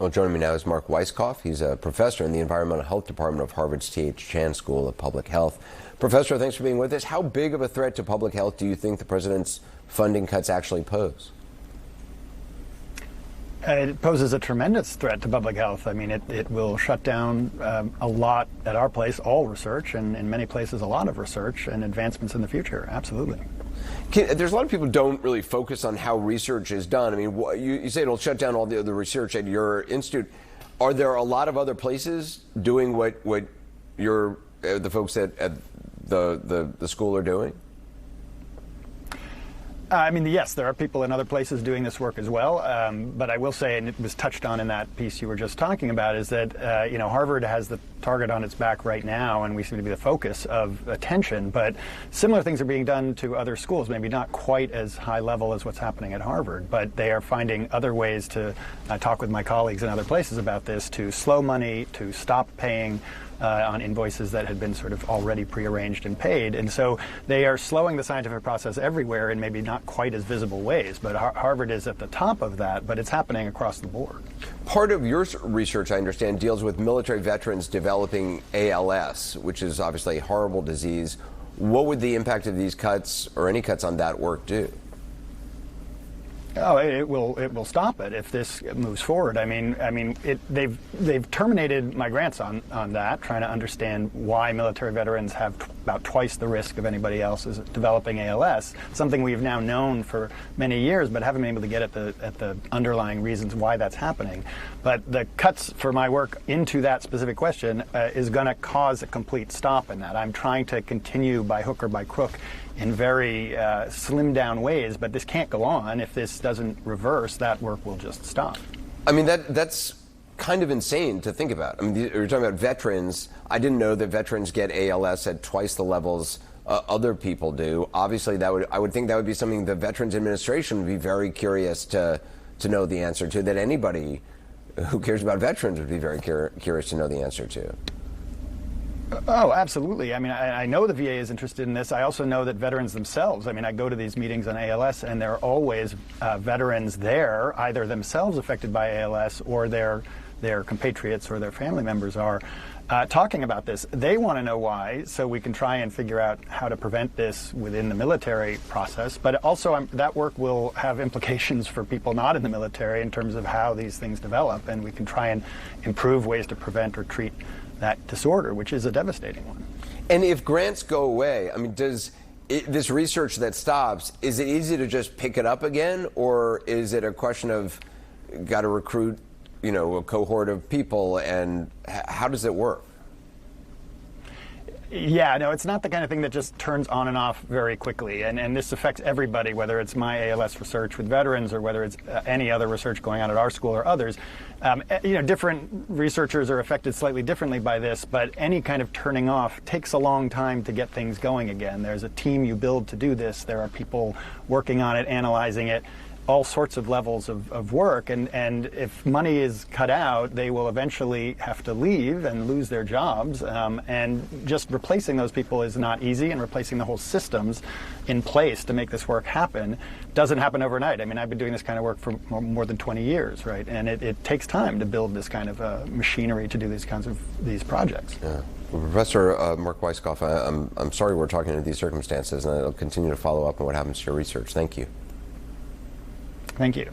Well, joining me now is Marc Weisskopf. He's a professor in the Environmental Health Department of Harvard's T.H. Chan School of Public Health. Professor, thanks for being with us. How big of a threat to public health do you think the president's funding cuts actually pose? It poses a tremendous threat to public health. I mean, it will shut down a lot at our place, all research, and in many places a lot of research and advancements in the future. Absolutely. There's a lot of people who don't really focus on how research is done. I mean, you say it'll shut down all the other research at your institute. Are there a lot of other places doing what the folks at the school are doing? I mean, yes, there are people in other places doing this work as well. But I will say, and it was touched on in that piece you were just talking about, is that Harvard has the target on its back right now, and we seem to be the focus of attention. But similar things are being done to other schools, maybe not quite as high level as what's happening at Harvard, but they are finding other ways to talk with my colleagues in other places about this, to slow money, to stop paying on invoices that had been sort of already prearranged and paid. And so they are slowing the scientific process everywhere in maybe not quite as visible ways. But Harvard is at the top of that, but it's happening across the board. Part of your research, I understand, deals with military veterans developing ALS, which is obviously a horrible disease. What would the impact of these cuts, or any cuts on that work, do? Oh, it will stop it if this moves forward. I mean, they've terminated my grants on that, trying to understand why military veterans have about twice the risk of anybody else is developing ALS. Something we've now known for many years, but haven't been able to get at the underlying reasons why that's happening. But the cuts for my work into that specific question is going to cause a complete stop in that. I'm trying to continue by hook or by crook in very slimmed down ways, but this can't go on. If this doesn't reverse, that work will just stop. I mean, that's kind of insane to think about. I mean, you're talking about veterans. I didn't know that veterans get ALS at twice the levels other people do. Obviously, I would think that would be something the Veterans Administration would be very curious to know the answer to, that anybody who cares about veterans would be very curious to know the answer to. Oh, absolutely. I mean, I know the VA is interested in this. I also know that veterans themselves, I mean, I go to these meetings on ALS, and there are always veterans there, either themselves affected by ALS or their compatriots or their family members are, talking about this. They want to know why, so we can try and figure out how to prevent this within the military process. But also, that work will have implications for people not in the military in terms of how these things develop, and we can try and improve ways to prevent or treat that disorder, which is a devastating one. And if grants go away, I mean, this research that stops, is it easy to just pick it up again, or is it a question of got to recruit, a cohort of people, and how does it work? Yeah, no, it's not the kind of thing that just turns on and off very quickly, and this affects everybody, whether it's my ALS research with veterans or whether it's any other research going on at our school or others. Different researchers are affected slightly differently by this, but any kind of turning off takes a long time to get things going again. There's a team you build to do this. There are people working on it, analyzing it, all sorts of levels of work, and if money is cut out, they will eventually have to leave and lose their jobs, and just replacing those people is not easy, and replacing the whole systems in place to make this work happen doesn't happen overnight. I mean, I've been doing this kind of work for more than 20 years, right? And it takes time to build this kind of machinery to do these kinds of projects. Yeah. Well, Professor Marc Weisskopf, I'm sorry we're talking under these circumstances, and I'll continue to follow up on what happens to your research. Thank you. Thank you.